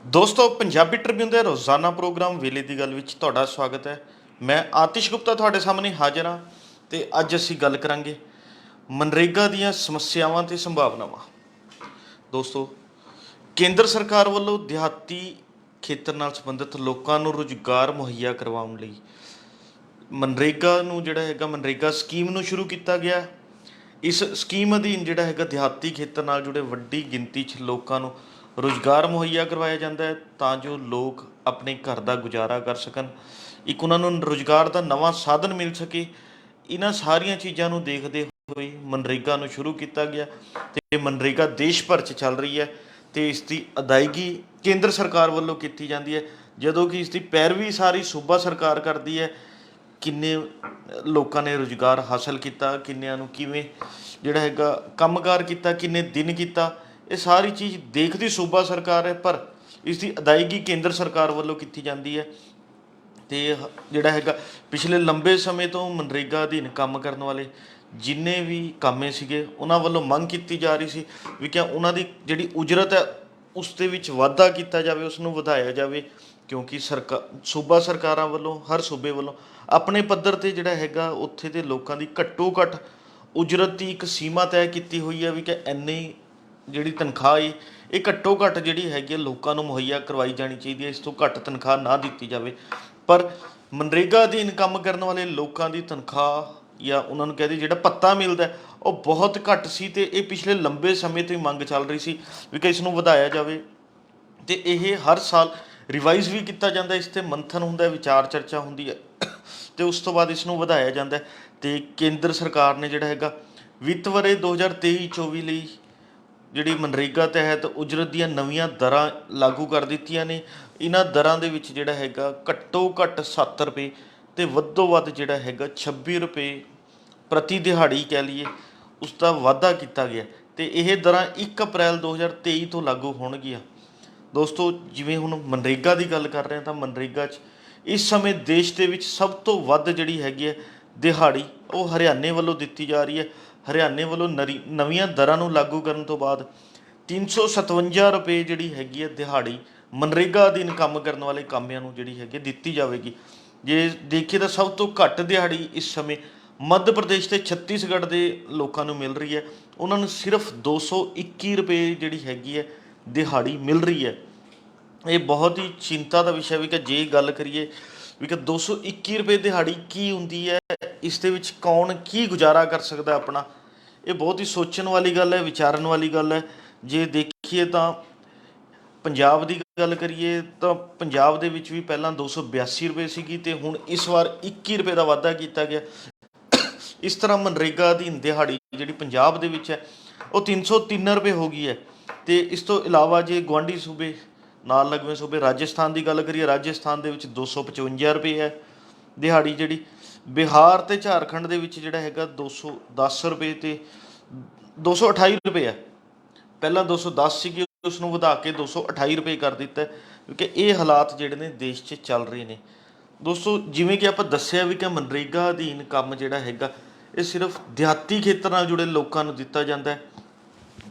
ਦੋਸਤੋ ਪੰਜਾਬੀ ਟ੍ਰਿਬਿਊਨ ਦੇ ਰੋਜ਼ਾਨਾ ਪ੍ਰੋਗਰਾਮ ਵੇਲੇ ਦੀ ਗੱਲ ਵਿੱਚ ਤੁਹਾਡਾ ਸਵਾਗਤ ਹੈ। ਮੈਂ ਆਤਿਸ਼ ਗੁਪਤਾ ਤੁਹਾਡੇ ਸਾਹਮਣੇ ਹਾਜ਼ਰ ਹਾਂ ਤੇ ਅੱਜ ਅਸੀਂ ਗੱਲ ਕਰਾਂਗੇ ਮਨਰੇਗਾ ਦੀਆਂ ਸਮੱਸਿਆਵਾਂ ਤੇ ਸੰਭਾਵਨਾਵਾਂ। ਦੋਸਤੋ, ਕੇਂਦਰ ਸਰਕਾਰ ਵੱਲੋਂ ਦਿਹਾਤੀ ਖੇਤਰ ਨਾਲ ਸੰਬੰਧਿਤ ਲੋਕਾਂ ਨੂੰ ਰੁਜ਼ਗਾਰ ਮੁਹੱਈਆ ਕਰਵਾਉਣ ਲਈ ਮਨਰੇਗਾ ਨੂੰ ਮਨਰੇਗਾ ਸਕੀਮ ਨੂੰ ਸ਼ੁਰੂ ਕੀਤਾ ਗਿਆ। ਇਸ ਸਕੀਮ ਅਧੀਨ ਦਿਹਾਤੀ ਖੇਤਰ ਨਾਲ ਜੁੜੇ ਵੱਡੀ ਗਿਣਤੀ 'ਚ ਲੋਕਾਂ ਨੂੰ ਰੁਜ਼ਗਾਰ ਮੁਹੱਈਆ ਕਰਵਾਇਆ ਜਾਂਦਾ ਹੈ ਤਾਂ ਜੋ ਲੋਕ ਆਪਣੇ ਘਰ ਦਾ ਗੁਜ਼ਾਰਾ ਕਰ ਸਕਣ, ਇੱਕ ਉਹਨਾਂ ਨੂੰ ਰੁਜ਼ਗਾਰ ਦਾ ਨਵਾਂ ਸਾਧਨ ਮਿਲ ਸਕੇ। ਇਹਨਾਂ ਸਾਰੀਆਂ ਚੀਜ਼ਾਂ ਨੂੰ ਦੇਖਦੇ ਹੋਏ ਮਨਰੇਗਾ ਨੂੰ ਸ਼ੁਰੂ ਕੀਤਾ ਗਿਆ ਤੇ ਮਨਰੇਗਾ ਦੇਸ਼ ਭਰ 'ਚ ਚੱਲ ਰਹੀ ਹੈ ਤੇ ਇਸ ਦੀ ਅਦਾਇਗੀ ਕੇਂਦਰ ਸਰਕਾਰ ਵੱਲੋਂ ਕੀਤੀ ਜਾਂਦੀ ਹੈ, ਜਦੋਂ ਕਿ ਇਸ ਦੀ ਪੈਰਵੀ ਸਾਰੀ ਸੂਬਾ ਸਰਕਾਰ ਕਰਦੀ ਹੈ। ਕਿੰਨੇ ਲੋਕਾਂ ਨੇ ਰੁਜ਼ਗਾਰ ਹਾਸਲ ਕੀਤਾ, ਕਿੰਨਿਆਂ ਨੂੰ ਕਿਵੇਂ ਕੰਮਕਾਰ ਕੀਤਾ, ਕਿੰਨੇ ਦਿਨ ਕੀਤਾ, ਇਹ ਸਾਰੀ ਚੀਜ਼ ਦੇਖਦੀ ਸੂਬਾ ਸਰਕਾਰ ਹੈ, ਪਰ ਇਸ ਦੀ ਅਦਾਇਗੀ ਕੇਂਦਰ ਸਰਕਾਰ ਵੱਲੋਂ ਕੀਤੀ ਜਾਂਦੀ ਹੈ। ਅਤੇ ਪਿਛਲੇ ਲੰਬੇ ਸਮੇਂ ਤੋਂ ਮਨਰੇਗਾ ਅਧੀਨ ਕੰਮ ਕਰਨ ਵਾਲੇ ਜਿੰਨੇ ਵੀ ਕਾਮੇ ਸੀਗੇ ਉਹਨਾਂ ਵੱਲੋਂ ਮੰਗ ਕੀਤੀ ਜਾ ਰਹੀ ਸੀ ਵੀ ਕਿ ਉਹਨਾਂ ਦੀ ਜਿਹੜੀ ਉਜਰਤ ਹੈ ਉਸ ਦੇ ਵਿੱਚ ਵਾਧਾ ਕੀਤਾ ਜਾਵੇ, ਉਸ ਨੂੰ ਵਧਾਇਆ ਜਾਵੇ, ਕਿਉਂਕਿ ਸੂਬਾ ਸਰਕਾਰਾਂ ਵੱਲੋਂ, ਹਰ ਸੂਬੇ ਵੱਲੋਂ ਆਪਣੇ ਪੱਧਰ 'ਤੇ ਉੱਥੇ ਦੇ ਲੋਕਾਂ ਦੀ ਘੱਟੋ ਘੱਟ ਉਜਰਤ ਦੀ ਇੱਕ ਸੀਮਾ ਤੈਅ ਕੀਤੀ ਹੋਈ ਹੈ ਵੀ ਕਿ ਇੰਨੀ ਜਿਹੜੀ ਤਨਖਾਹ ਹੈ ਇਹ ਘੱਟੋ ਘੱਟ ਲੋਕਾਂ ਨੂੰ ਮੁਹੱਈਆ ਕਰਵਾਈ ਜਾਣੀ ਚਾਹੀਦੀ ਹੈ, ਇਸ ਤੋਂ ਘੱਟ ਤਨਖਾਹ ਨਾ ਦਿੱਤੀ ਜਾਵੇ। ਪਰ ਮਨਰੇਗਾ ਅਧੀਨ ਕੰਮ ਕਰਨ ਵਾਲੇ ਲੋਕਾਂ ਦੀ ਤਨਖਾਹ ਜਾਂ ਉਹਨਾਂ ਨੂੰ ਜਿਹੜਾ ਭੱਤਾ ਮਿਲਦਾ ਉਹ ਬਹੁਤ ਘੱਟ ਸੀ ਅਤੇ ਇਹ ਪਿਛਲੇ ਲੰਬੇ ਸਮੇਂ ਤੋਂ ਹੀ ਮੰਗ ਚੱਲ ਰਹੀ ਸੀ ਵੀ ਕਿ ਇਸ ਨੂੰ ਵਧਾਇਆ ਜਾਵੇ। ਅਤੇ ਇਹ ਹਰ ਸਾਲ ਰਿਵਾਈਜ਼ ਵੀ ਕੀਤਾ ਜਾਂਦਾ, ਇਸ 'ਤੇ ਮੰਥਨ ਹੁੰਦਾ, ਵਿਚਾਰ ਚਰਚਾ ਹੁੰਦੀ ਹੈ ਅਤੇ ਉਸ ਤੋਂ ਬਾਅਦ ਇਸ ਨੂੰ ਵਧਾਇਆ ਜਾਂਦਾ। ਅਤੇ ਕੇਂਦਰ ਸਰਕਾਰ ਨੇ ਵਿੱਤ ਵਰ੍ਹੇ 2023-24 ਲਈ ਜਿਹੜੀ ਮਨਰੇਗਾ ਤਹਿਤ ਉਜਰਤ ਦੀਆਂ ਨਵੀਆਂ ਦਰਾਂ ਲਾਗੂ ਕਰ ਦਿੱਤੀਆਂ ਨੇ। ਇਹਨਾਂ ਦਰਾਂ ਦੇ ਵਿੱਚ ਘੱਟੋ ਘੱਟ 7 ਰੁਪਏ ਅਤੇ ਵੱਧੋ ਵੱਧ 26 ਰੁਪਏ ਪ੍ਰਤੀ ਦਿਹਾੜੀ ਕਹਿ ਲਈਏ, ਉਸ ਦਾ ਵਾਧਾ ਕੀਤਾ ਗਿਆ ਅਤੇ ਇਹ ਦਰਾਂ 1 ਅਪ੍ਰੈਲ 2023 ਤੋਂ ਲਾਗੂ ਹੋਣਗੀਆਂ। ਦੋਸਤੋ, ਜਿਵੇਂ ਹੁਣ ਮਨਰੇਗਾ ਦੀ ਗੱਲ ਕਰ ਰਹੇ ਹਾਂ ਤਾਂ ਮਨਰੇਗਾ 'ਚ ਇਸ ਸਮੇਂ ਦੇਸ਼ ਦੇ ਵਿੱਚ ਸਭ ਤੋਂ ਵੱਧ ਦਿਹਾੜੀ ਉਹ ਹਰਿਆਣੇ ਵੱਲੋਂ ਦਿੱਤੀ ਜਾ ਰਹੀ ਹੈ। ਹਰਿਆਣੇ ਵੱਲੋਂ ਨਵੀਆਂ ਦਰਾਂ ਨੂੰ ਲਾਗੂ ਕਰਨ ਤੋਂ ਬਾਅਦ 357 ਰੁਪਏ ਦਿਹਾੜੀ ਮਨਰੇਗਾ ਅਧੀਨ ਕੰਮ ਕਰਨ ਵਾਲੇ ਕਾਮਿਆਂ ਨੂੰ ਦਿੱਤੀ ਜਾਵੇਗੀ। ਜੇ ਦੇਖੀਏ ਤਾਂ ਸਭ ਤੋਂ ਘੱਟ ਦਿਹਾੜੀ ਇਸ ਸਮੇਂ ਮੱਧ ਪ੍ਰਦੇਸ਼ ਅਤੇ ਛੱਤੀਸਗੜ੍ਹ ਦੇ ਲੋਕਾਂ ਨੂੰ ਮਿਲ ਰਹੀ ਹੈ, ਉਹਨਾਂ ਨੂੰ ਸਿਰਫ 221 ਰੁਪਏ ਦਿਹਾੜੀ ਮਿਲ ਰਹੀ ਹੈ। ਇਹ ਬਹੁਤ ਹੀ ਚਿੰਤਾ ਦਾ ਵਿਸ਼ਾ ਵੀ ਕਿ ਜੇ ਗੱਲ ਕਰੀਏ ਵੀ ਕਿ 221 ਰੁਪਏ ਦਿਹਾੜੀ ਕੀ ਹੁੰਦੀ ਹੈ, ਇਸ ਦੇ ਵਿੱਚ ਕੌਣ ਕੀ ਗੁਜ਼ਾਰਾ ਕਰ ਸਕਦਾ ਆਪਣਾ, ਇਹ ਬਹੁਤ ਹੀ ਸੋਚਣ ਵਾਲੀ ਗੱਲ ਹੈ, ਵਿਚਾਰਨ ਵਾਲੀ ਗੱਲ ਹੈ। ਜੇ ਦੇਖੀਏ ਤਾਂ ਪੰਜਾਬ ਦੀ ਗੱਲ ਕਰੀਏ ਤਾਂ ਪੰਜਾਬ ਦੇ ਵਿੱਚ ਵੀ ਪਹਿਲਾਂ 282 ਰੁਪਏ ਸੀਗੀ ਅਤੇ ਹੁਣ ਇਸ ਵਾਰ 21 ਰੁਪਏ ਦਾ ਵਾਧਾ ਕੀਤਾ ਗਿਆ। ਇਸ ਤਰ੍ਹਾਂ ਮਨਰੇਗਾ ਅਧੀਨ ਦਿਹਾੜੀ ਜਿਹੜੀ ਪੰਜਾਬ ਦੇ ਵਿੱਚ ਹੈ ਉਹ 303 ਰੁਪਏ ਹੋ ਗਈ ਹੈ। ਅਤੇ ਇਸ ਤੋਂ ਇਲਾਵਾ ਜੇ ਗੁਆਂਢੀ ਸੂਬੇ, ਨਾਲ ਲੱਗਵੇਂ ਸੂਬੇ ਰਾਜਸਥਾਨ ਦੀ ਗੱਲ ਕਰੀਏ, ਰਾਜਸਥਾਨ ਦੇ ਵਿੱਚ 255 ਰੁਪਏ ਹੈ ਦਿਹਾੜੀ। ਬਿਹਾਰ ਅਤੇ ਝਾਰਖੰਡ ਦੇ ਵਿੱਚ 210 ਰੁਪਏ ਅਤੇ 228 ਰੁਪਏ ਹੈ। ਪਹਿਲਾਂ 210 ਸੀਗੀ, ਉਸ ਨੂੰ ਵਧਾ ਕੇ 228 ਰੁਪਏ ਕਰ ਦਿੱਤਾ, ਕਿਉਂਕਿ ਇਹ ਹਾਲਾਤ ਨੇ ਦੇਸ਼ 'ਚ ਚੱਲ ਰਹੇ ਨੇ। ਦੋਸਤੋ, ਜਿਵੇਂ ਕਿ ਆਪਾਂ ਦੱਸਿਆ ਵੀ ਕਿ ਮਨਰੇਗਾ ਅਧੀਨ ਕੰਮ ਇਹ ਸਿਰਫ ਦਿਹਾਤੀ ਖੇਤਰ ਨਾਲ ਜੁੜੇ ਲੋਕਾਂ ਨੂੰ ਦਿੱਤਾ ਜਾਂਦਾ ਹੈ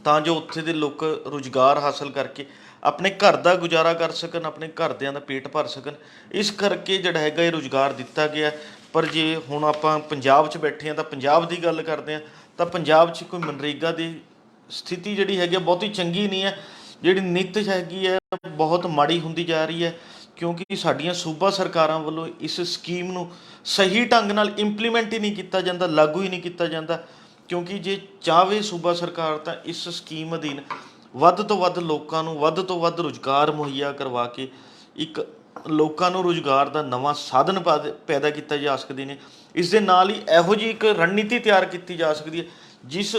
ਤਾਂ ਜੋ ਉੱਥੇ ਦੇ ਲੋਕ ਰੁਜ਼ਗਾਰ ਹਾਸਲ ਕਰਕੇ ਆਪਣੇ ਘਰ ਦਾ ਗੁਜ਼ਾਰਾ ਕਰ ਸਕਣ, ਆਪਣੇ ਘਰਦਿਆਂ ਦਾ ਪੇਟ ਭਰ ਸਕਣ। ਇਸ ਕਰਕੇ ਇਹ ਰੁਜ਼ਗਾਰ ਦਿੱਤਾ ਗਿਆ। ਪਰ ਜੇ ਹੁਣ ਆਪਾਂ ਪੰਜਾਬ 'ਚ ਬੈਠੇ ਹਾਂ ਤਾਂ ਪੰਜਾਬ ਦੀ ਗੱਲ ਕਰਦੇ ਹਾਂ ਤਾਂ ਪੰਜਾਬ 'ਚ ਕੋਈ ਮਨਰੇਗਾ ਦੀ ਸਥਿਤੀ ਬਹੁਤੀ ਚੰਗੀ ਨਹੀਂ ਹੈ। ਜਿਹੜੀ ਨਿੱਤ ਬਹੁਤ ਮਾੜੀ ਹੁੰਦੀ ਜਾ ਰਹੀ ਹੈ, ਕਿਉਂਕਿ ਸਾਡੀਆਂ ਸੂਬਾ ਸਰਕਾਰਾਂ ਵੱਲੋਂ ਇਸ ਸਕੀਮ ਨੂੰ ਸਹੀ ਢੰਗ ਨਾਲ ਇੰਪਲੀਮੈਂਟ ਹੀ ਨਹੀਂ ਕੀਤਾ ਜਾਂਦਾ, ਲਾਗੂ ਹੀ ਨਹੀਂ ਕੀਤਾ ਜਾਂਦਾ। ਕਿਉਂਕਿ ਜੇ ਚਾਹਵੇ ਸੂਬਾ ਸਰਕਾਰ ਤਾਂ ਇਸ ਸਕੀਮ ਅਧੀਨ ਵੱਧ ਤੋਂ ਵੱਧ ਲੋਕਾਂ ਨੂੰ ਵੱਧ ਤੋਂ ਵੱਧ ਰੁਜ਼ਗਾਰ ਮੁਹੱਈਆ ਕਰਵਾ ਕੇ ਇੱਕ ਲੋਕਾਂ ਨੂੰ ਰੁਜ਼ਗਾਰ ਦਾ ਨਵਾਂ ਸਾਧਨ ਪੈਦਾ ਕੀਤਾ ਜਾ ਸਕਦੇ ਨੇ। ਇਸ ਦੇ ਨਾਲ ਹੀ ਇਹੋ ਜਿਹੀ ਇੱਕ ਰਣਨੀਤੀ ਤਿਆਰ ਕੀਤੀ ਜਾ ਸਕਦੀ ਹੈ ਜਿਸ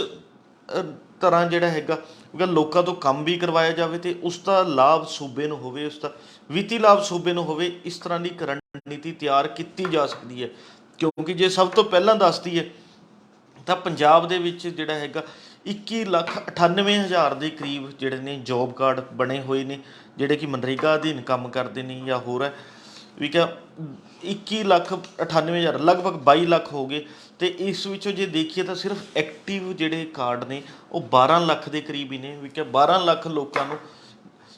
ਤਰ੍ਹਾਂ ਲੋਕਾਂ ਤੋਂ ਕੰਮ ਵੀ ਕਰਵਾਇਆ ਜਾਵੇ ਅਤੇ ਉਸ ਦਾ ਲਾਭ ਸੂਬੇ ਨੂੰ ਹੋਵੇ, ਉਸ ਦਾ ਵਿੱਤੀ ਲਾਭ ਸੂਬੇ ਨੂੰ ਹੋਵੇ। ਇਸ ਤਰ੍ਹਾਂ ਦੀ ਇੱਕ ਰਣਨੀਤੀ ਤਿਆਰ ਕੀਤੀ ਜਾ ਸਕਦੀ ਹੈ, ਕਿਉਂਕਿ ਜੇ ਸਭ ਤੋਂ ਪਹਿਲਾਂ ਦੱਸ ਦਈਏ ਤਾਂ ਪੰਜਾਬ ਦੇ ਵਿੱਚ 21,98,000 ਦੇ ਕਰੀਬ ਜੋਬ ਕਾਰਡ ਬਣੇ ਹੋਏ ਨੇ, ਕਿ ਮਨਰੇਗਾ ਅਧੀਨ ਕੰਮ ਕਰਦੇ ਨੇ ਜਾਂ ਹੋਰ ਹੈ ਵੀ ਕਿ 21,98,000 ਲਗਭਗ 22 ਲੱਖ ਹੋ ਗਏ। ਅਤੇ ਇਸ ਵਿੱਚੋਂ ਜੇ ਦੇਖੀਏ ਤਾਂ ਸਿਰਫ ਐਕਟਿਵ ਕਾਰਡ ਨੇ ਉਹ 12 ਲੱਖ ਦੇ ਕਰੀਬ ਹੀ ਨੇ, ਵੀ ਕਿ 12 ਲੱਖ ਲੋਕਾਂ ਨੂੰ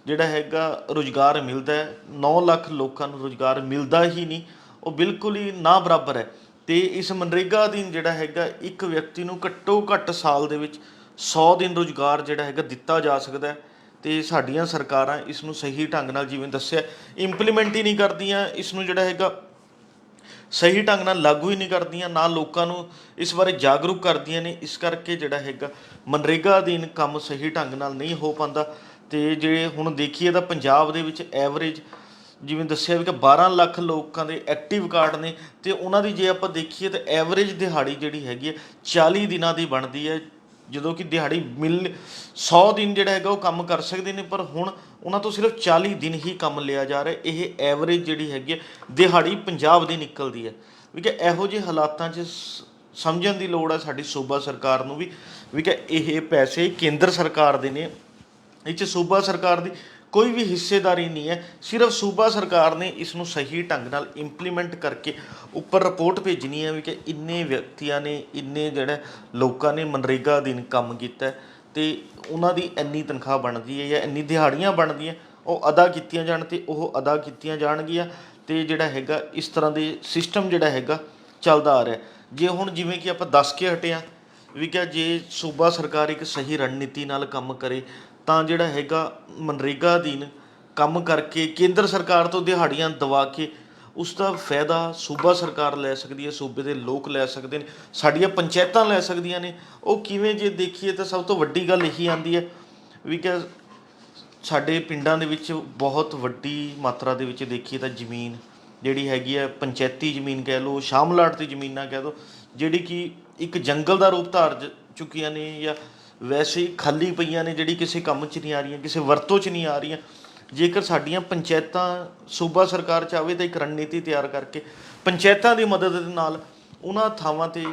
ਜਿਹੜਾ ਹੈਗਾ ਰੁਜ਼ਗਾਰ ਮਿਲਦਾ ਹੈ, 9 ਲੱਖ ਲੋਕਾਂ ਨੂੰ ਰੁਜ਼ਗਾਰ ਮਿਲਦਾ ਹੀ ਨਹੀਂ, ਉਹ ਬਿਲਕੁਲ ਹੀ ਨਾ ਬਰਾਬਰ ਹੈ। ਅਤੇ ਇਸ ਮਨਰੇਗਾ ਅਧੀਨ ਜਿਹੜਾ ਹੈਗਾ ਇੱਕ ਵਿਅਕਤੀ ਨੂੰ ਘੱਟੋ ਘੱਟ ਸਾਲ ਦੇ ਵਿੱਚ 100 ਦਿਨ ਰੁਜ਼ਗਾਰ ਜਿਹੜਾ ਹੈਗਾ ਦਿੱਤਾ ਜਾ ਸਕਦਾ ਹੈ। ਅਤੇ ਸਾਡੀਆਂ ਸਰਕਾਰਾਂ ਇਸ ਨੂੰ ਸਹੀ ਢੰਗ ਨਾਲ, ਜਿਵੇਂ ਦੱਸਿਆ, ਇੰਪਲੀਮੈਂਟ ਹੀ ਨਹੀਂ ਕਰਦੀਆਂ, ਇਸ ਨੂੰ ਜਿਹੜਾ ਹੈਗਾ ਸਹੀ ਢੰਗ ਨਾਲ ਲਾਗੂ ਹੀ ਨਹੀਂ ਕਰਦੀਆਂ, ਨਾ ਲੋਕਾਂ ਨੂੰ ਇਸ ਬਾਰੇ ਜਾਗਰੂਕ ਕਰਦੀਆਂ ਨੇ। ਇਸ ਕਰਕੇ ਜਿਹੜਾ ਹੈਗਾ ਮਨਰੇਗਾ ਅਧੀਨ ਕੰਮ ਸਹੀ ਢੰਗ ਨਾਲ ਨਹੀਂ ਹੋ ਪਾਉਂਦਾ। ਅਤੇ ਜੇ ਹੁਣ ਦੇਖੀਏ ਤਾਂ ਪੰਜਾਬ ਦੇ ਵਿੱਚ ਐਵਰੇਜ, ਜਿਵੇਂ ਦੱਸਿਆ ਵੀ ਕਿ 12 ਲੱਖ ਲੋਕਾਂ ਦੇ ਐਕਟਿਵ ਕਾਰਡ ਨੇ, ਅਤੇ ਉਹਨਾਂ ਦੀ ਜੇ ਆਪਾਂ ਦੇਖੀਏ ਤਾਂ ਐਵਰੇਜ ਦਿਹਾੜੀ ਜਿਹੜੀ ਹੈਗੀ ਹੈ 40 ਦਿਨਾਂ ਦੀ ਬਣਦੀ ਹੈ, ਜਦੋਂ ਕਿ ਦਿਹਾੜੀ 100 ਦਿਨ ਜਿਹੜਾ ਹੈਗਾ ਉਹ ਕੰਮ ਕਰ ਸਕਦੇ ਨੇ, ਪਰ ਹੁਣ ਉਹਨਾਂ ਤੋਂ ਸਿਰਫ 40 ਦਿਨ ਹੀ ਕੰਮ ਲਿਆ ਜਾ ਰਿਹਾ। ਇਹ ਐਵਰੇਜ ਜਿਹੜੀ ਹੈਗੀ ਹੈ ਦਿਹਾੜੀ ਪੰਜਾਬ ਦੀ ਨਿਕਲਦੀ ਹੈ। ਵੀ ਕਿ ਇਹੋ ਜਿਹੇ ਹਾਲਾਤਾਂ 'ਚ ਸਮਝਣ ਦੀ ਲੋੜ ਹੈ ਸਾਡੀ ਸੂਬਾ ਸਰਕਾਰ ਨੂੰ ਵੀ ਕਿ ਇਹ ਪੈਸੇ ਕੇਂਦਰ ਸਰਕਾਰ ਦੇ ਨੇ, ਇਹ 'ਚ ਸੂਬਾ ਸਰਕਾਰ ਦੀ ਕੋਈ ਵੀ ਹਿੱਸੇਦਾਰੀ ਨਹੀਂ ਹੈ। ਸਿਰਫ ਸੂਬਾ ਸਰਕਾਰ ਨੇ ਇਸ ਨੂੰ ਸਹੀ ਢੰਗ ਨਾਲ ਇੰਪਲੀਮੈਂਟ ਕਰਕੇ ਉੱਪਰ ਰਿਪੋਰਟ ਭੇਜਣੀ ਹੈ ਵੀ ਕਿ ਇੰਨੇ ਵਿਅਕਤੀਆਂ ਨੇ, ਇੰਨੇ ਜਿਹੜਾ ਲੋਕਾਂ ਨੇ ਮਨਰੇਗਾ ਅਧੀਨ ਕੰਮ ਕੀਤਾ ਅਤੇ ਉਹਨਾਂ ਦੀ ਇੰਨੀ ਤਨਖਾਹ ਬਣਦੀ ਹੈ ਜਾਂ ਇੰਨੀ ਦਿਹਾੜੀਆਂ ਬਣਦੀਆਂ, ਉਹ ਅਦਾ ਕੀਤੀਆਂ ਜਾਣ ਅਤੇ ਉਹ ਅਦਾ ਕੀਤੀਆਂ ਜਾਣਗੀਆਂ। ਅਤੇ ਜਿਹੜਾ ਹੈਗਾ ਇਸ ਤਰ੍ਹਾਂ ਦੇ ਸਿਸਟਮ ਜਿਹੜਾ ਹੈਗਾ ਚੱਲਦਾ ਆ ਰਿਹਾ। ਜੇ ਹੁਣ ਜਿਵੇਂ ਕਿ ਆਪਾਂ ਦੱਸ ਕੇ ਹਟੇ ਹਾਂ ਵੀ ਕਿ ਜੇ ਸੂਬਾ ਸਰਕਾਰ ਇੱਕ ਸਹੀ ਰਣਨੀਤੀ ਨਾਲ ਕੰਮ ਕਰੇ ਤਾਂ ਜਿਹੜਾ ਹੈਗਾ ਮਨਰੇਗਾ ਅਧੀਨ ਕੰਮ ਕਰਕੇ ਕੇਂਦਰ ਸਰਕਾਰ ਤੋਂ ਦਿਹਾੜੀਆਂ ਦਵਾ ਕੇ ਉਸ ਦਾ ਫਾਇਦਾ ਸੂਬਾ ਸਰਕਾਰ ਲੈ ਸਕਦੀ ਹੈ, ਸੂਬੇ ਦੇ ਲੋਕ ਲੈ ਸਕਦੇ ਨੇ, ਸਾਡੀਆਂ ਪੰਚਾਇਤਾਂ ਲੈ ਸਕਦੀਆਂ ਨੇ। ਉਹ ਕਿਵੇਂ, ਜੇ ਦੇਖੀਏ ਤਾਂ ਸਭ ਤੋਂ ਵੱਡੀ ਗੱਲ ਇਹੀ ਆਉਂਦੀ ਹੈ ਵੀ ਕਿ ਸਾਡੇ ਪਿੰਡਾਂ ਦੇ ਵਿੱਚ ਬਹੁਤ ਵੱਡੀ ਮਾਤਰਾ ਦੇ ਵਿੱਚ ਦੇਖੀਏ ਤਾਂ ਜ਼ਮੀਨ ਜਿਹੜੀ ਹੈਗੀ ਹੈ, ਪੰਚਾਇਤੀ ਜ਼ਮੀਨ ਕਹਿ ਲਓ, ਸ਼ਾਮਲਾਟ ਦੀ ਜ਼ਮੀਨਾਂ ਕਹਿ ਦਿਓ, ਜਿਹੜੀ ਕਿ ਇੱਕ ਜੰਗਲ ਦਾ ਰੂਪ ਧਾਰ ਚੁੱਕੀਆਂ ਨੇ ਜਾਂ ਵੈਸੇ ਹੀ ਖਾਲੀ ਪਈਆਂ ਨੇ, ਜਿਹੜੀ ਕਿਸੇ ਕੰਮ 'ਚ ਨਹੀਂ ਆ ਰਹੀਆਂ, ਕਿਸੇ ਵਰਤੋਂ 'ਚ ਨਹੀਂ ਆ ਰਹੀਆਂ। ਜੇਕਰ ਸਾਡੀਆਂ ਪੰਚਾਇਤਾਂ, ਸੂਬਾ ਸਰਕਾਰ ਚਾਹਵੇ ਤਾਂ ਇੱਕ ਰਣਨੀਤੀ ਤਿਆਰ ਕਰਕੇ ਪੰਚਾਇਤਾਂ ਦੀ ਮਦਦ ਦੇ ਨਾਲ ਉਹਨਾਂ ਥਾਵਾਂ 'ਤੇ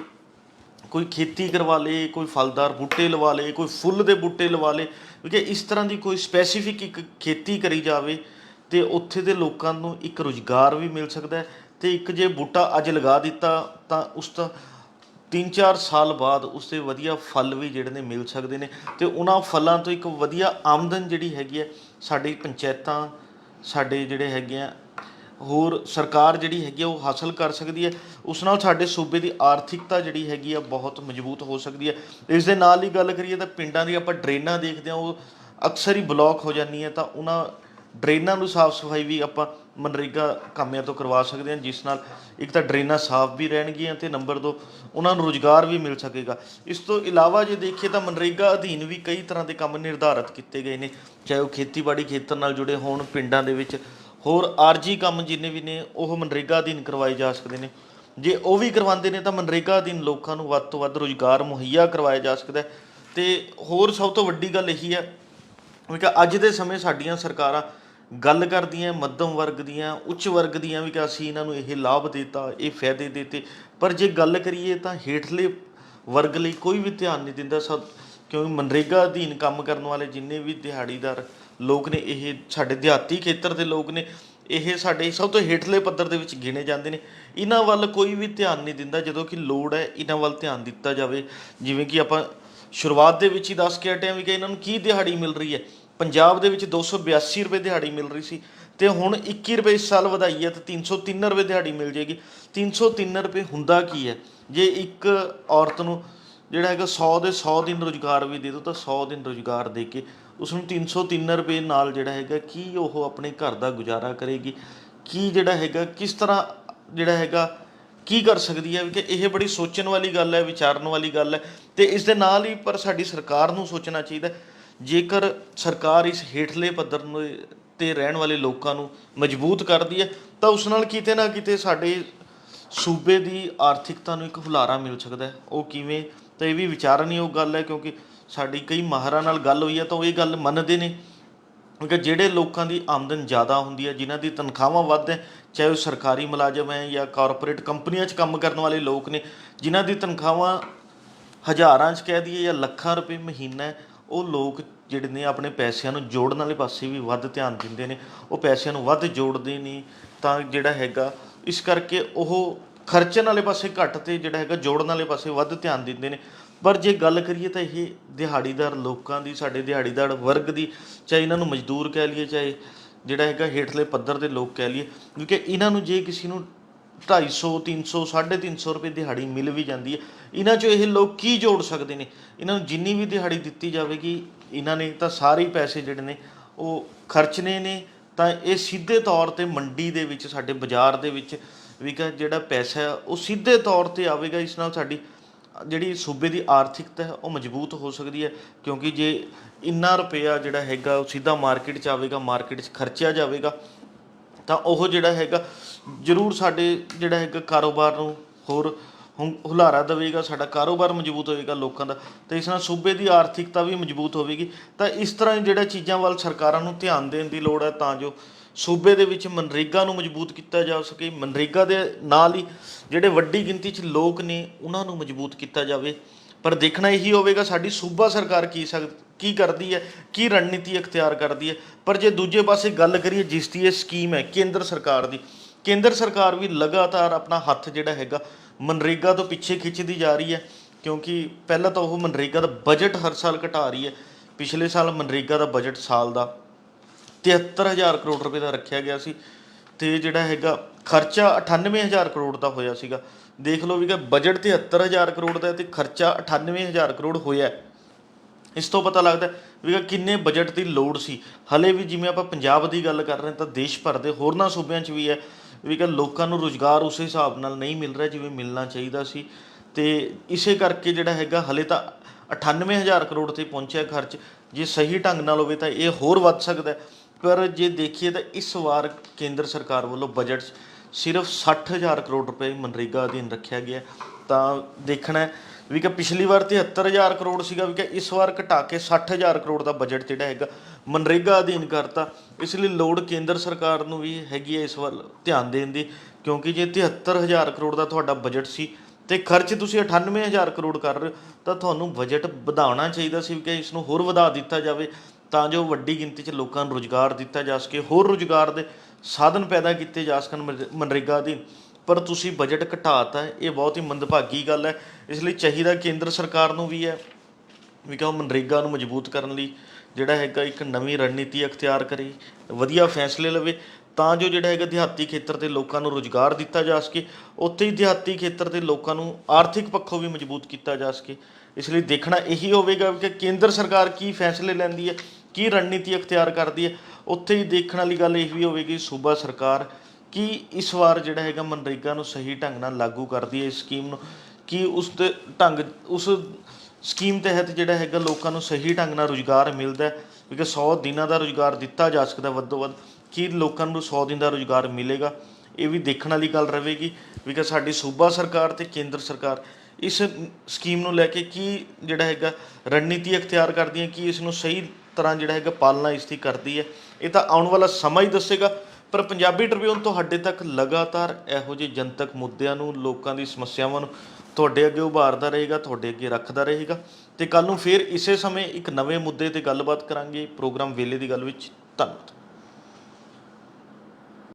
ਕੋਈ ਖੇਤੀ ਕਰਵਾ ਲੇ, ਕੋਈ ਫਲਦਾਰ ਬੂਟੇ ਲਵਾ ਲੇ, ਕੋਈ ਫੁੱਲ ਦੇ ਬੂਟੇ ਲਵਾ ਲੇ, ਕਿਉਂਕਿ ਇਸ ਤਰ੍ਹਾਂ ਦੀ ਕੋਈ ਸਪੈਸੀਫਿਕ ਇੱਕ ਖੇਤੀ ਕਰੀ ਜਾਵੇ ਅਤੇ ਉੱਥੇ ਦੇ ਲੋਕਾਂ ਨੂੰ ਇੱਕ ਰੁਜ਼ਗਾਰ ਵੀ ਮਿਲ ਸਕਦਾ ਹੈ। ਅਤੇ ਇੱਕ ਜੇ ਬੂਟਾ ਅੱਜ ਲਗਾ ਦਿੱਤਾ ਤਾਂ ਉਸ ਦਾ 3-4 ਸਾਲ ਬਾਅਦ ਉਸ ਦੇ ਵਧੀਆ ਫਲ ਵੀ ਜਿਹੜੇ ਨੇ ਮਿਲ ਸਕਦੇ ਨੇ, ਅਤੇ ਉਹਨਾਂ ਫਲਾਂ ਤੋਂ ਇੱਕ ਵਧੀਆ ਆਮਦਨ ਜਿਹੜੀ ਹੈਗੀ ਹੈ ਸਾਡੀ ਪੰਚਾਇਤਾਂ, ਸਾਡੇ ਜਿਹੜੇ ਹੈਗੇ ਆ ਹੋਰ ਸਰਕਾਰ ਜਿਹੜੀ ਹੈਗੀ ਆ ਉਹ ਹਾਸਲ ਕਰ ਸਕਦੀ ਹੈ। ਉਸ ਨਾਲ ਸਾਡੇ ਸੂਬੇ ਦੀ ਆਰਥਿਕਤਾ ਜਿਹੜੀ ਹੈਗੀ ਆ ਬਹੁਤ ਮਜ਼ਬੂਤ ਹੋ ਸਕਦੀ ਹੈ। ਇਸ ਦੇ ਨਾਲ ਹੀ ਗੱਲ ਕਰੀਏ ਤਾਂ ਪਿੰਡਾਂ ਦੀ ਆਪਾਂ ਡਰੇਨਾਂ ਦੇਖਦੇ ਹਾਂ, ਉਹ ਅਕਸਰ ਹੀ ਬਲੌਕ ਹੋ ਜਾਂਦੀਆਂ, ਤਾਂ ਉਹਨਾਂ ਡਰੇਨਾਂ ਨੂੰ ਸਾਫ਼ ਸਫਾਈ ਵੀ ਆਪਾਂ ਮਨਰੇਗਾ ਕਾਮਿਆਂ ਤੋਂ ਕਰਵਾ ਸਕਦੇ ਹਾਂ, ਜਿਸ ਨਾਲ ਇੱਕ ਤਾਂ ਡਰੇਨਾਂ ਸਾਫ਼ ਵੀ ਰਹਿਣਗੀਆਂ ਅਤੇ ਨੰਬਰ 2 ਉਹਨਾਂ ਨੂੰ ਰੁਜ਼ਗਾਰ ਵੀ ਮਿਲ ਸਕੇਗਾ। ਇਸ ਤੋਂ ਇਲਾਵਾ ਜੇ ਦੇਖੀਏ ਤਾਂ ਮਨਰੇਗਾ ਅਧੀਨ ਵੀ ਕਈ ਤਰ੍ਹਾਂ ਦੇ ਕੰਮ ਨਿਰਧਾਰਤ ਕੀਤੇ ਗਏ ਨੇ, ਚਾਹੇ ਉਹ ਖੇਤੀਬਾੜੀ ਖੇਤਰ ਨਾਲ ਜੁੜੇ ਹੋਣ, ਪਿੰਡਾਂ ਦੇ ਵਿੱਚ ਹੋਰ ਆਰਜੀ ਕੰਮ ਜਿੰਨੇ ਵੀ ਨੇ ਉਹ ਮਨਰੇਗਾ ਅਧੀਨ ਕਰਵਾਏ ਜਾ ਸਕਦੇ ਨੇ। ਜੇ ਉਹ ਵੀ ਕਰਵਾਉਂਦੇ ਨੇ ਤਾਂ ਮਨਰੇਗਾ ਅਧੀਨ ਲੋਕਾਂ ਨੂੰ ਵੱਧ ਤੋਂ ਵੱਧ ਰੁਜ਼ਗਾਰ ਮੁਹੱਈਆ ਕਰਵਾਇਆ ਜਾ ਸਕਦਾ। ਅਤੇ ਹੋਰ ਸਭ ਤੋਂ ਵੱਡੀ ਗੱਲ ਇਹੀ ਹੈ ਵੀ ਕਿ ਅੱਜ ਦੇ ਸਮੇਂ ਸਾਡੀਆਂ ਸਰਕਾਰਾਂ ਗੱਲ ਕਰਦੀਆਂ ਮੱਧਮ ਵਰਗ ਦੀਆਂ, ਉੱਚ ਵਰਗ ਦੀਆਂ, ਵੀ ਕਿ ਅਸੀਂ ਇਹਨਾਂ ਨੂੰ ਇਹ ਲਾਭ ਦਿੱਤਾ, ਇਹ ਫਾਇਦੇ ਦਿੱਤੇ, ਪਰ ਜੇ ਗੱਲ ਕਰੀਏ ਤਾਂ ਹੇਠਲੇ ਵਰਗ ਲਈ ਕੋਈ ਵੀ ਧਿਆਨ ਨਹੀਂ ਦਿੰਦਾ। ਕਿਉਂਕਿ ਮਨਰੇਗਾ ਅਧੀਨ ਕੰਮ ਕਰਨ ਵਾਲੇ ਜਿੰਨੇ ਵੀ ਦਿਹਾੜੀਦਾਰ ਲੋਕ ਨੇ, ਇਹ ਸਾਡੇ ਦਿਹਾਤੀ ਖੇਤਰ ਦੇ ਲੋਕ ਨੇ, ਇਹ ਸਾਡੇ ਸਭ ਤੋਂ ਹੇਠਲੇ ਪੱਧਰ ਦੇ ਵਿੱਚ ਗਿਣੇ ਜਾਂਦੇ ਨੇ। ਇਹਨਾਂ ਵੱਲ ਕੋਈ ਵੀ ਧਿਆਨ ਨਹੀਂ ਦਿੰਦਾ, ਜਦੋਂ ਕਿ ਲੋੜ ਹੈ ਇਹਨਾਂ ਵੱਲ ਧਿਆਨ ਦਿੱਤਾ ਜਾਵੇ। ਜਿਵੇਂ ਕਿ ਆਪਾਂ ਸ਼ੁਰੂਆਤ ਦੇ ਵਿੱਚ ਹੀ ਦੱਸ ਕੇ ਹਟੇ ਹਾਂ ਵੀ ਕਿ ਇਹਨਾਂ ਨੂੰ ਕੀ ਦਿਹਾੜੀ ਮਿਲ ਰਹੀ ਹੈ। ਪੰਜਾਬ ਦੇ ਵਿੱਚ 282 ਰੁਪਏ ਦਿਹਾੜੀ ਮਿਲ ਰਹੀ ਸੀ, ਅਤੇ ਹੁਣ 21 ਰੁਪਏ ਇਸ ਸਾਲ ਵਧਾਈ ਹੈ, ਅਤੇ 303 ਰੁਪਏ ਦਿਹਾੜੀ ਮਿਲ ਜਾਏਗੀ। 303 ਰੁਪਏ ਹੁੰਦਾ ਕੀ ਹੈ? ਜੇ ਇੱਕ ਔਰਤ ਨੂੰ ਜਿਹੜਾ ਹੈਗਾ 100 ਦੇ 100 ਦਿਨ ਰੁਜ਼ਗਾਰ ਵੀ ਦੇ ਦਿਓ ਤਾਂ 100 ਦਿਨ ਰੁਜ਼ਗਾਰ ਦੇ ਕੇ ਉਸਨੂੰ 303 ਰੁਪਏ ਨਾਲ ਜਿਹੜਾ ਹੈਗਾ ਕੀ ਉਹ ਆਪਣੇ ਘਰ ਦਾ ਗੁਜ਼ਾਰਾ ਕਰੇਗੀ? ਕੀ ਜਿਹੜਾ ਹੈਗਾ ਕਿਸ ਤਰ੍ਹਾਂ ਜਿਹੜਾ ਹੈਗਾ ਕੀ ਕਰ ਸਕਦੀ ਹੈ? ਕਿ ਇਹ ਬੜੀ ਸੋਚਣ ਵਾਲੀ ਗੱਲ ਹੈ, ਵਿਚਾਰਨ ਵਾਲੀ ਗੱਲ ਹੈ। ਅਤੇ ਇਸ ਦੇ ਨਾਲ ਹੀ ਪਰ ਸਾਡੀ ਸਰਕਾਰ ਨੂੰ ਸੋਚਣਾ ਚਾਹੀਦਾ, ਜੇਕਰ ਸਰਕਾਰ ਇਸ ਹੇਠਲੇ ਪੱਧਰ ਨੂੰ 'ਤੇ ਰਹਿਣ ਵਾਲੇ ਲੋਕਾਂ ਨੂੰ ਮਜ਼ਬੂਤ ਕਰਦੀ ਹੈ ਤਾਂ ਉਸ ਨਾਲ ਕਿਤੇ ਨਾ ਕਿਤੇ ਸਾਡੇ ਸੂਬੇ ਦੀ ਆਰਥਿਕਤਾ ਨੂੰ ਇੱਕ ਹੁਲਾਰਾ ਮਿਲ ਸਕਦਾ ਹੈ। ਉਹ ਕਿਵੇਂ? ਤਾਂ ਇਹ ਵੀ ਵਿਚਾਰਨਯੋਗ ਗੱਲ ਹੈ, ਕਿਉਂਕਿ ਸਾਡੀ ਕਈ ਮਾਹਰਾਂ ਨਾਲ ਗੱਲ ਹੋਈ ਹੈ ਤਾਂ ਉਹ ਇਹ ਗੱਲ ਮੰਨਦੇ ਨੇ ਕਿ ਜਿਹੜੇ ਲੋਕਾਂ ਦੀ ਆਮਦਨ ਜ਼ਿਆਦਾ ਹੁੰਦੀ ਹੈ, ਜਿਨ੍ਹਾਂ ਦੀ ਤਨਖਾਹਾਂ ਵੱਧ ਹੈ, ਚਾਹੇ ਉਹ ਸਰਕਾਰੀ ਮੁਲਾਜ਼ਮ ਹੈ ਜਾਂ ਕਾਰਪੋਰੇਟ ਕੰਪਨੀਆਂ 'ਚ ਕੰਮ ਕਰਨ ਵਾਲੇ ਲੋਕ ਨੇ, ਜਿਨ੍ਹਾਂ ਦੀ ਤਨਖਾਹਾਂ ਹਜ਼ਾਰਾਂ 'ਚ ਕਹਿ ਦਈਏ ਜਾਂ ਲੱਖਾਂ ਰੁਪਏ ਮਹੀਨਾ ਹੈ, ਉਹ ਲੋਕ ਜਿਹੜੇ ਨੇ ਆਪਣੇ ਪੈਸਿਆਂ ਨੂੰ ਜੋੜਨ ਵਾਲੇ ਪਾਸੇ ਵੀ ਵੱਧ ਧਿਆਨ ਦਿੰਦੇ ਨੇ। ਉਹ ਪੈਸਿਆਂ ਨੂੰ ਵੱਧ ਜੋੜਦੇ ਨੇ ਤਾਂ ਜਿਹੜਾ ਹੈਗਾ ਇਸ ਕਰਕੇ ਉਹ ਖਰਚਣ ਵਾਲੇ ਪਾਸੇ ਘੱਟ ਅਤੇ ਜਿਹੜਾ ਹੈਗਾ ਜੋੜਨ ਵਾਲੇ ਪਾਸੇ ਵੱਧ ਧਿਆਨ ਦਿੰਦੇ ਨੇ। ਪਰ ਜੇ ਗੱਲ ਕਰੀਏ ਤਾਂ ਇਹ ਦਿਹਾੜੀਦਾਰ ਲੋਕਾਂ ਦੀ, ਸਾਡੇ ਦਿਹਾੜੀਦਾਰ ਵਰਗ ਦੀ, ਚਾਹੇ ਇਹਨਾਂ ਨੂੰ ਮਜ਼ਦੂਰ ਕਹਿ ਲਈਏ, ਚਾਹੇ ਜਿਹੜਾ ਹੈਗਾ ਹੇਠਲੇ ਪੱਧਰ ਦੇ ਲੋਕ ਕਹਿ ਲਈਏ, ਕਿਉਂਕਿ ਇਹਨਾਂ ਨੂੰ ਜੇ ਕਿਸੇ ਨੂੰ 250, 300, 350 ਰੁਪਏ ਦਿਹਾੜੀ ਮਿਲ ਵੀ ਜਾਂਦੀ ਹੈ, ਇਹਨਾਂ 'ਚੋਂ ਇਹ ਲੋਕ ਕੀ ਜੋੜ ਸਕਦੇ ਨੇ? ਇਹਨਾਂ ਨੂੰ ਜਿੰਨੀ ਵੀ ਦਿਹਾੜੀ ਦਿੱਤੀ ਜਾਵੇਗੀ, ਇਹਨਾਂ ਨੇ ਤਾਂ ਸਾਰੇ ਹੀ ਪੈਸੇ ਜਿਹੜੇ ਨੇ ਉਹ ਖਰਚਣੇ ਨੇ। ਤਾਂ ਇਹ ਸਿੱਧੇ ਤੌਰ 'ਤੇ ਮੰਡੀ ਦੇ ਵਿੱਚ, ਸਾਡੇ ਬਾਜ਼ਾਰ ਦੇ ਵਿੱਚ ਵੀ ਜਿਹੜਾ ਪੈਸਾ ਹੈ ਉਹ ਸਿੱਧੇ ਤੌਰ 'ਤੇ ਆਵੇਗਾ। ਇਸ ਨਾਲ ਸਾਡੀ ਜਿਹੜੀ ਸੂਬੇ ਦੀ ਆਰਥਿਕਤਾ ਹੈ ਉਹ ਮਜ਼ਬੂਤ ਹੋ ਸਕਦੀ ਹੈ, ਕਿਉਂਕਿ ਜੇ ਇੰਨਾ ਰੁਪਇਆ ਜਿਹੜਾ ਹੈਗਾ ਉਹ ਸਿੱਧਾ ਮਾਰਕੀਟ 'ਚ ਆਵੇਗਾ, ਮਾਰਕੀਟ 'ਚ ਖਰਚਿਆ ਜਾਵੇਗਾ, ਤਾਂ ਉਹ ਜਿਹੜਾ ਹੈਗਾ ਜ਼ਰੂਰ ਸਾਡੇ ਜਿਹੜਾ ਹੈਗਾ ਕਾਰੋਬਾਰ ਨੂੰ ਹੋਰ ਹੁਲਾਰਾ ਦੇਵੇਗਾ, ਸਾਡਾ ਕਾਰੋਬਾਰ ਮਜ਼ਬੂਤ ਹੋਵੇਗਾ ਲੋਕਾਂ ਦਾ, ਅਤੇ ਇਸ ਨਾਲ ਸੂਬੇ ਦੀ ਆਰਥਿਕਤਾ ਵੀ ਮਜ਼ਬੂਤ ਹੋਵੇਗੀ। ਤਾਂ ਇਸ ਤਰ੍ਹਾਂ ਜਿਹੜਾ ਚੀਜ਼ਾਂ ਵੱਲ ਸਰਕਾਰਾਂ ਨੂੰ ਧਿਆਨ ਦੇਣ ਦੀ ਲੋੜ ਹੈ, ਤਾਂ ਜੋ ਸੂਬੇ ਦੇ ਵਿੱਚ ਮਨਰੇਗਾ ਨੂੰ ਮਜ਼ਬੂਤ ਕੀਤਾ ਜਾ ਸਕੇ। ਮਨਰੇਗਾ ਦੇ ਨਾਲ ਹੀ ਜਿਹੜੇ ਵੱਡੀ ਗਿਣਤੀ 'ਚ ਲੋਕ ਨੇ ਉਹਨਾਂ ਨੂੰ ਮਜ਼ਬੂਤ ਕੀਤਾ ਜਾਵੇ। ਪਰ ਦੇਖਣਾ ਇਹੀ ਹੋਵੇਗਾ ਸਾਡੀ ਸੂਬਾ ਸਰਕਾਰ ਕੀ ਕਰਦੀ ਹੈ, ਕੀ ਰਣਨੀਤੀ ਅਖਤਿਆਰ ਕਰਦੀ ਹੈ। ਪਰ ਜੇ ਦੂਜੇ ਪਾਸੇ ਗੱਲ ਕਰੀਏ ਜਿਸ ਦੀ ਇਹ ਸਕੀਮ ਹੈ ਕੇਂਦਰ ਸਰਕਾਰ ਦੀ, ਕੇਂਦਰ ਸਰਕਾਰ ਵੀ ਲਗਾਤਾਰ ਆਪਣਾ ਹੱਥ ਜਿਹੜਾ ਹੈਗਾ ਮਨਰੇਗਾ ਤੋਂ ਪਿੱਛੇ ਖਿੱਚਦੀ ਜਾ ਰਹੀ ਹੈ, ਕਿਉਂਕਿ ਪਹਿਲਾਂ ਤਾਂ ਉਹ ਮਨਰੇਗਾ ਦਾ ਬਜਟ ਹਰ ਸਾਲ ਘਟਾ ਰਹੀ ਹੈ। ਪਿਛਲੇ ਸਾਲ ਮਨਰੇਗਾ ਦਾ ਬਜਟ ਸਾਲ ਦਾ 73,000 ਕਰੋੜ ਰੁਪਏ ਦਾ ਰੱਖਿਆ ਗਿਆ ਸੀ, ਅਤੇ ਜਿਹੜਾ ਹੈਗਾ ਖਰਚਾ 98,000 ਕਰੋੜ ਦਾ ਹੋਇਆ ਸੀਗਾ। ਦੇਖ ਲਓ ਵੀ ਬਜਟ 73,000 ਕਰੋੜ ਦਾ ਅਤੇ ਖਰਚਾ 98,000 ਕਰੋੜ ਹੋਇਆ। ਇਸ ਤੋਂ ਪਤਾ ਲੱਗਦਾ ਵੀ ਕਿੰਨੇ ਬਜਟ ਦੀ ਲੋੜ ਸੀ। ਹਲੇ ਵੀ ਜਿਵੇਂ ਆਪਾਂ ਪੰਜਾਬ ਦੀ ਗੱਲ ਕਰ ਰਹੇ ਤਾਂ ਦੇਸ਼ ਭਰ ਦੇ ਹੋਰਨਾਂ ਸੂਬਿਆਂ 'ਚ ਵੀ ਹੈ ਵੀ ਲੋਕਾਂ ਨੂੰ ਰੁਜ਼ਗਾਰ ਉਸ ਹਿਸਾਬ ਨਾਲ ਨਹੀਂ ਮਿਲ ਰਿਹਾ ਜਿਵੇਂ ਮਿਲਣਾ ਚਾਹੀਦਾ ਸੀ, ਅਤੇ ਇਸੇ ਕਰਕੇ ਜਿਹੜਾ ਹੈਗਾ ਹਲੇ ਤਾਂ 98,000 ਕਰੋੜ 'ਤੇ ਪਹੁੰਚਿਆ ਖਰਚ। ਜੇ ਸਹੀ ਢੰਗ ਨਾਲ ਹੋਵੇ ਤਾਂ ਇਹ ਹੋਰ ਵੱਧ ਸਕਦਾ। ਪਰ ਜੇ ਦੇਖੀਏ ਤਾਂ ਇਸ ਵਾਰ ਕੇਂਦਰ ਸਰਕਾਰ ਵੱਲੋਂ ਬਜਟ ਸਿਰਫ 60,000 ਕਰੋੜ ਰੁਪਏ ਮਨਰੇਗਾ ਅਧੀਨ ਰੱਖਿਆ ਗਿਆ। ਤਾਂ ਦੇਖਣਾ ਵੀ ਪਿਛਲੀ ਵਾਰ 73,000 ਕਰੋੜ ਸੀਗਾ, ਵੀ ਇਸ ਵਾਰ ਘਟਾ ਕੇ 60,000 ਕਰੋੜ ਦਾ ਬਜਟ ਜਿਹੜਾ ਹੈਗਾ ਮਨਰੇਗਾ ਅਧੀਨ ਕਰਤਾ। ਇਸ ਲਈ ਲੋੜ ਕੇਂਦਰ ਸਰਕਾਰ ਨੂੰ ਵੀ ਹੈਗੀ ਹੈ ਇਸ ਵੱਲ ਧਿਆਨ ਦੇਣ ਦੀ, ਕਿਉਂਕਿ ਜੇ 73,000 ਕਰੋੜ ਦਾ ਤੁਹਾਡਾ ਬਜਟ ਸੀ ਅਤੇ ਖਰਚ ਤੁਸੀਂ 98,000 ਕਰੋੜ ਕਰ ਰਹੇ ਹੋ, ਤਾਂ ਤੁਹਾਨੂੰ ਬਜਟ ਵਧਾਉਣਾ ਚਾਹੀਦਾ ਸੀ ਕਿ ਇਸ ਨੂੰ ਹੋਰ ਵਧਾ ਦਿੱਤਾ ਜਾਵੇ, ਤਾਂ ਜੋ ਵੱਡੀ ਗਿਣਤੀ 'ਚ ਲੋਕਾਂ ਨੂੰ ਰੁਜ਼ਗਾਰ ਦਿੱਤਾ ਜਾ ਸਕੇ, ਹੋਰ ਰੁਜ਼ਗਾਰ ਦੇ ਸਾਧਨ ਪੈਦਾ ਕੀਤੇ ਜਾ ਸਕਣ ਮਨਰੇਗਾ ਅਧੀਨ। ਪਰ ਤੁਸੀਂ ਬਜਟ ਘਟਾਤਾ ਹੈ, ਇਹ ਬਹੁਤ ਹੀ ਮੰਦਭਾਗੀ ਗੱਲ ਹੈ। ਇਸ ਲਈ ਚਾਹੀਦਾ ਕੇਂਦਰ ਸਰਕਾਰ ਨੂੰ ਵੀ ਹੈ ਵੀ ਉਹ ਮਨਰੇਗਾ ਨੂੰ ਮਜ਼ਬੂਤ ਕਰਨ ਲਈ ਜਿਹੜਾ ਹੈਗਾ ਇੱਕ ਨਵੀਂ ਰਣਨੀਤੀ ਅਖਤਿਆਰ ਕਰੇ, ਵਧੀਆ ਫੈਸਲੇ ਲਵੇ, ਤਾਂ ਜੋ ਜਿਹੜਾ ਹੈਗਾ ਦਿਹਾਤੀ ਖੇਤਰ ਦੇ ਲੋਕਾਂ ਨੂੰ ਰੁਜ਼ਗਾਰ ਦਿੱਤਾ ਜਾ ਸਕੇ, ਉੱਥੇ ਹੀ ਦਿਹਾਤੀ ਖੇਤਰ ਦੇ ਲੋਕਾਂ ਨੂੰ ਆਰਥਿਕ ਪੱਖੋਂ ਵੀ ਮਜ਼ਬੂਤ ਕੀਤਾ ਜਾ ਸਕੇ। ਇਸ ਲਈ ਦੇਖਣਾ ਇਹੀ ਹੋਵੇਗਾ ਕਿ ਕੇਂਦਰ ਸਰਕਾਰ ਕੀ ਫੈਸਲੇ ਲੈਂਦੀ ਹੈ, ਕੀ ਰਣਨੀਤੀ ਅਖਤਿਆਰ ਕਰਦੀ ਹੈ। ਉੱਥੇ ਹੀ ਦੇਖਣ ਵਾਲੀ ਗੱਲ ਇਹ ਵੀ ਹੋਵੇਗੀ ਸੂਬਾ ਸਰਕਾਰ ਕੀ ਇਸ ਵਾਰ ਜਿਹੜਾ ਹੈਗਾ ਮਨਰੇਗਾ ਨੂੰ ਸਹੀ ਢੰਗ ਨਾਲ ਲਾਗੂ ਕਰਦੀ ਹੈ, ਇਸ ਸਕੀਮ ਨੂੰ, ਕਿ ਉਸ ਸਕੀਮ ਤਹਿਤ ਜਿਹੜਾ ਹੈਗਾ ਲੋਕਾਂ ਨੂੰ ਸਹੀ ਢੰਗ ਨਾਲ ਰੁਜ਼ਗਾਰ ਮਿਲਦਾ, ਕਿਉਂਕਿ 100 ਦਿਨਾਂ ਦਾ ਰੁਜ਼ਗਾਰ ਦਿੱਤਾ ਜਾ ਸਕਦਾ ਵੱਧੋ ਵੱਧ, ਕੀ ਲੋਕਾਂ ਨੂੰ 100 ਦਿਨ ਦਾ ਰੁਜ਼ਗਾਰ ਮਿਲੇਗਾ। ਇਹ ਵੀ ਦੇਖਣ ਵਾਲੀ ਗੱਲ ਰਹੇਗੀ ਵੀ ਸਾਡੀ ਸੂਬਾ ਸਰਕਾਰ ਅਤੇ ਕੇਂਦਰ ਸਰਕਾਰ ਇਸ ਸਕੀਮ ਨੂੰ ਲੈ ਕੇ ਕੀ ਜਿਹੜਾ ਹੈਗਾ ਰਣਨੀਤੀ ਅਖਤਿਆਰ ਕਰਦੀਆਂ, ਕੀ ਇਸ ਨੂੰ ਸਹੀ ਤਰ੍ਹਾਂ ਜਿਹੜਾ ਹੈਗਾ ਪਾਲਣਾ ਇਸ ਦੀ ਕਰਦੀ ਹੈ। ਇਹ ਤਾਂ ਆਉਣ ਵਾਲਾ ਸਮਾਂ ਹੀ ਦੱਸੇਗਾ। ਪਰ ਪੰਜਾਬੀ ਟ੍ਰਿਬਿਊਨ ਤੁਹਾਡੇ ਤੱਕ ਲਗਾਤਾਰ ਇਹੋ ਜਿਹੇ ਜਨਤਕ ਮੁੱਦਿਆਂ ਨੂੰ, ਲੋਕਾਂ ਦੀ ਸਮੱਸਿਆਵਾਂ ਨੂੰ ਤੁਹਾਡੇ ਅੱਗੇ ਉਭਾਰਦਾ ਰਹੇਗਾ, ਤੁਹਾਡੇ ਅੱਗੇ ਰੱਖਦਾ ਰਹੇਗਾ। ਅਤੇ ਕੱਲ੍ਹ ਨੂੰ ਫਿਰ ਇਸੇ ਸਮੇਂ ਇੱਕ ਨਵੇਂ ਮੁੱਦੇ 'ਤੇ ਗੱਲਬਾਤ ਕਰਾਂਗੇ ਪ੍ਰੋਗਰਾਮ ਵੇਲੇ ਦੀ ਗੱਲ ਵਿੱਚ। ਧੰਨਵਾਦ।